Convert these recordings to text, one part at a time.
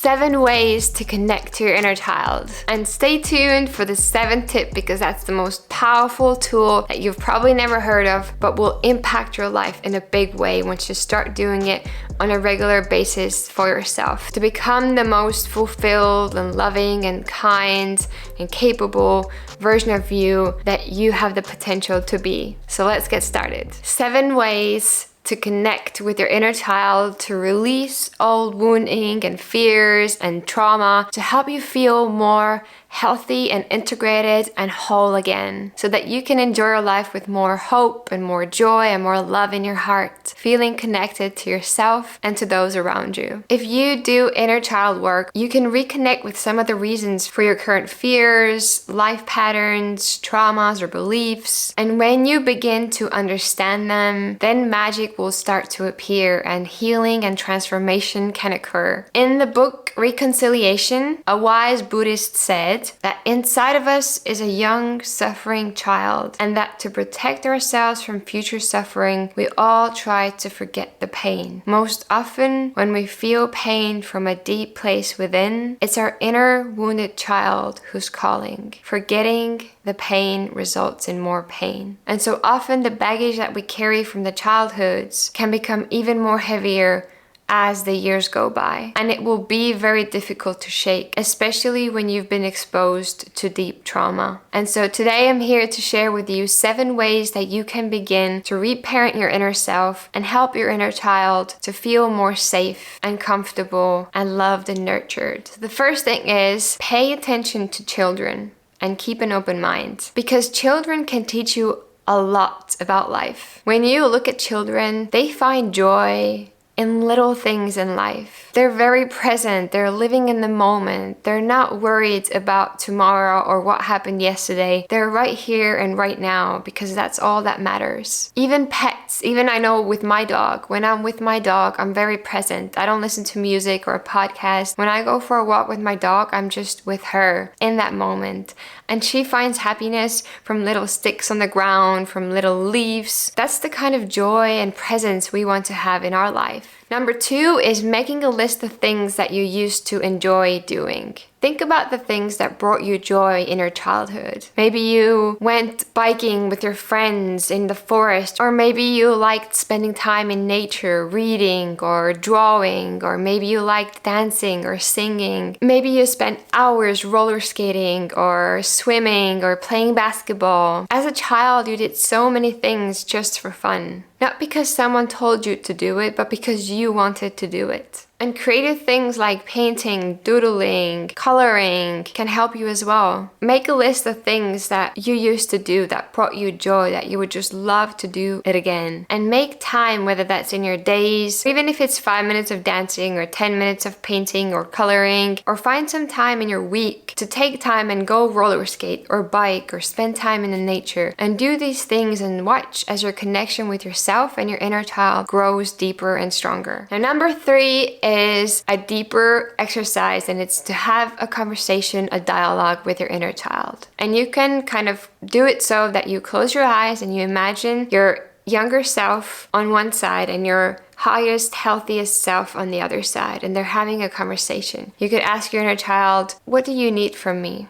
7 ways to connect to your inner child. And stay tuned for the 7th tip because that's the most powerful tool that you've probably never heard of, but will impact your life in a big way once you start doing it on a regular basis for yourself. To become the most fulfilled and loving and kind and capable version of you that you have the potential to be. So let's get started. 7 ways to connect with your inner child, to release old wounding and fears and trauma, to help you feel more healthy and integrated and whole again, so that you can enjoy your life with more hope and more joy and more love in your heart, feeling connected to yourself and to those around you. If you do inner child work, you can reconnect with some of the reasons for your current fears, life patterns, traumas, or beliefs. And when you begin to understand them, then magic will start to appear and healing and transformation can occur. In the book Reconciliation, a wise Buddhist said that inside of us is a young, suffering child, and that to protect ourselves from future suffering, we all try to forget the pain. Most often, when we feel pain from a deep place within, it's our inner wounded child who's calling. Forgetting the pain results in more pain. And so often the baggage that we carry from the childhoods can become even more heavier as the years go by. And it will be very difficult to shake, especially when you've been exposed to deep trauma. And so today I'm here to share with you 7 ways that you can begin to reparent your inner self and help your inner child to feel more safe and comfortable and loved and nurtured. So the first thing is pay attention to children and keep an open mind, because children can teach you a lot about life. When you look at children, they find joy in little things in life. They're very present, they're living in the moment, they're not worried about tomorrow or what happened yesterday. They're right here and right now because that's all that matters. Even pets, even I know with my dog, when I'm with my dog, I'm very present. I don't listen to music or a podcast. When I go for a walk with my dog, I'm just with her in that moment. And she finds happiness from little sticks on the ground, from little leaves. That's the kind of joy and presence we want to have in our life. Number 2 is making a list of things that you used to enjoy doing. Think about the things that brought you joy in your childhood. Maybe you went biking with your friends in the forest, or maybe you liked spending time in nature, reading or drawing, or maybe you liked dancing or singing. Maybe you spent hours roller skating or swimming or playing basketball. As a child, you did so many things just for fun. Not because someone told you to do it, but because you wanted to do it. And creative things like painting, doodling, coloring can help you as well. Make a list of things that you used to do that brought you joy, that you would just love to do it again. And make time, whether that's in your days, even if it's 5 minutes of dancing or 10 minutes of painting or coloring, or find some time in your week to take time and go roller skate or bike or spend time in the nature. And do these things and watch as your connection with yourself and your inner child grows deeper and stronger. Now, number 3 is a deeper exercise, and it's to have a conversation, a dialogue with your inner child. And you can kind of do it so that you close your eyes and you imagine your younger self on one side and your highest, healthiest self on the other side, and they're having a conversation. You could ask your inner child, what do you need from me?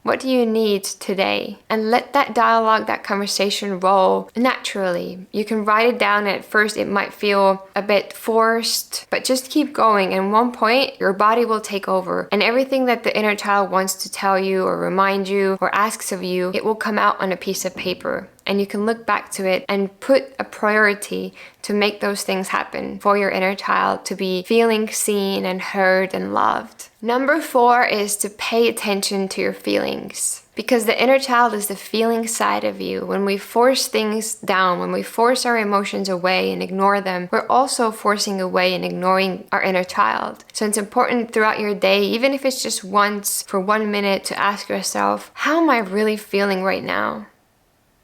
What do you need today? And let that dialogue, that conversation roll naturally. You can write it down, and at first it might feel a bit forced, but just keep going. And one point, your body will take over, and everything that the inner child wants to tell you or remind you or asks of you, it will come out on a piece of paper. And you can look back to it and put a priority to make those things happen for your inner child to be feeling seen and heard and loved. Number 4 is to pay attention to your feelings. Because the inner child is the feeling side of you. When we force things down, when we force our emotions away and ignore them, we're also forcing away and ignoring our inner child. So it's important throughout your day, even if it's just once for 1 minute, to ask yourself, how am I really feeling right now?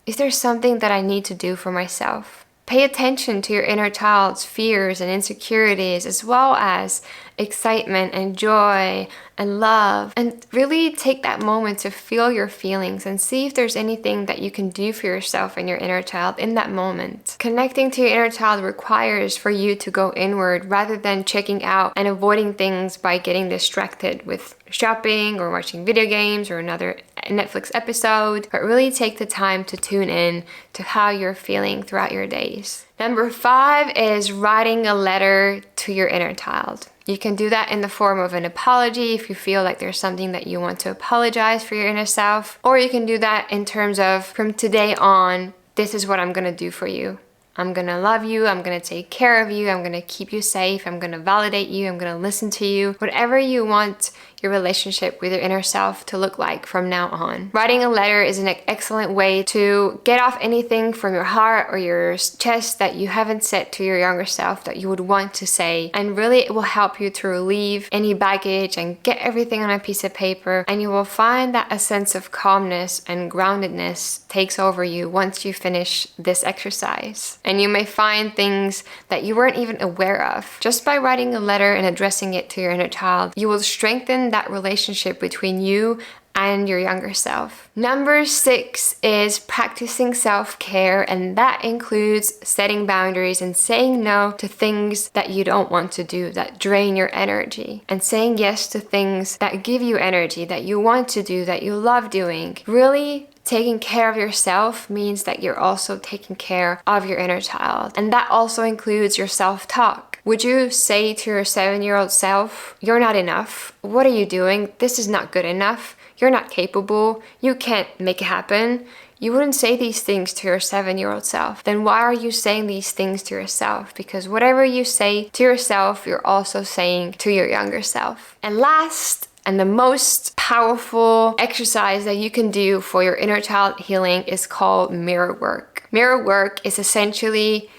Is there something that I need to do for myself? Pay attention to your inner child's fears and insecurities, as well as excitement and joy and love, and really take that moment to feel your feelings and see if there's anything that you can do for yourself and your inner child in that moment. Connecting to your inner child requires for you to go inward rather than checking out and avoiding things by getting distracted with shopping or watching video games or another Netflix episode, but really take the time to tune in to how you're feeling throughout your days. Number 5 is writing a letter to your inner child. You can do that in the form of an apology if you feel like there's something that you want to apologize for your inner self, or you can do that in terms of, from today on, this is what I'm gonna do for you. I'm gonna love you, I'm gonna take care of you, I'm gonna keep you safe, I'm gonna validate you, I'm gonna listen to you. Whatever you want your relationship with your inner self to look like from now on. Writing a letter is an excellent way to get off anything from your heart or your chest that you haven't said to your younger self that you would want to say. And really it will help you to relieve any baggage and get everything on a piece of paper. And you will find that a sense of calmness and groundedness takes over you once you finish this exercise. And you may find things that you weren't even aware of. Just by writing a letter and addressing it to your inner child, you will strengthen that relationship between you and your younger self. Number 6 is practicing self-care, and that includes setting boundaries and saying no to things that you don't want to do that drain your energy, and saying yes to things that give you energy, that you want to do, that you love doing. Really taking care of yourself means that you're also taking care of your inner child, and that also includes your self-talk. Would you say to your 7-year-old self, "You're not enough. What are you doing? This is not good enough. You're not capable. You can't make it happen"? You wouldn't say these things to your 7-year-old self. Then why are you saying these things to yourself? Because whatever you say to yourself, you're also saying to your younger self. And last, and the most powerful exercise that you can do for your inner child healing is called mirror work. Mirror work is essentially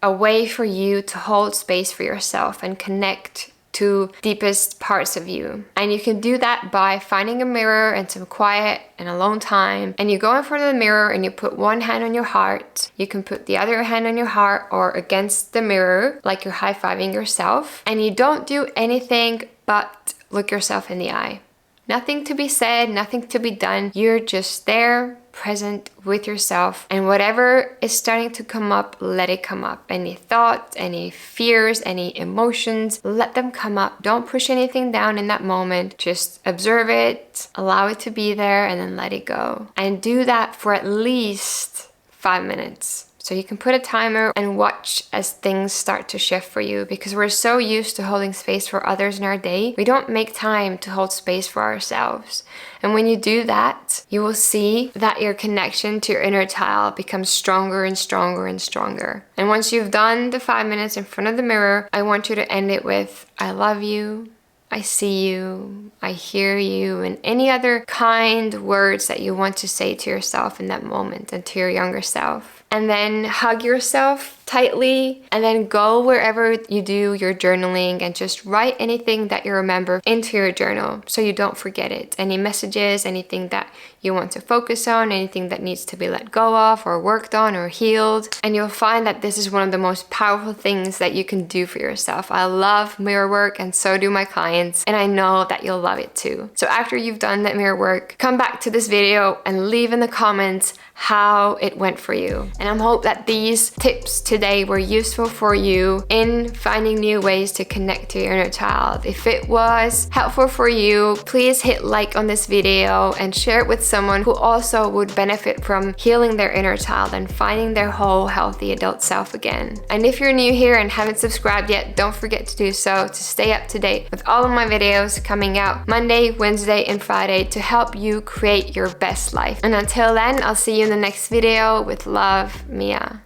a way for you to hold space for yourself and connect to deepest parts of you. And you can do that by finding a mirror and some quiet and alone time. And you go in front of the mirror and you put one hand on your heart. You can put the other hand on your heart or against the mirror, like you're high-fiving yourself. And you don't do anything but look yourself in the eye. Nothing to be said, nothing to be done. You're just there, present with yourself, and whatever is starting to come up, let it come up. Any thoughts, any fears, any emotions, let them come up. Don't push anything down in that moment. Just observe it, allow it to be there, and then let it go. And do that for at least 5 minutes. So you can put a timer and watch as things start to shift for you, because we're so used to holding space for others in our day, we don't make time to hold space for ourselves. And when you do that, you will see that your connection to your inner child becomes stronger and stronger and stronger. And once you've done the 5 minutes in front of the mirror, I want you to end it with, "I love you, I see you, I hear you," and any other kind words that you want to say to yourself in that moment and to your younger self. And then hug yourself tightly, and then go wherever you do your journaling and just write anything that you remember into your journal so you don't forget it. Any messages, anything that you want to focus on, anything that needs to be let go of or worked on or healed. And you'll find that this is one of the most powerful things that you can do for yourself. I love mirror work, and so do my clients, and I know that you'll love it too. So after you've done that mirror work, come back to this video and leave in the comments how it went for you. And I hope that these tips today were useful for you in finding new ways to connect to your inner child. If it was helpful for you, please hit like on this video and share it with someone who also would benefit from healing their inner child and finding their whole healthy adult self again. And if you're new here and haven't subscribed yet, don't forget to do so to stay up to date with all of my videos coming out Monday, Wednesday, and Friday to help you create your best life. And until then, I'll see you in the next video. With love, Mia.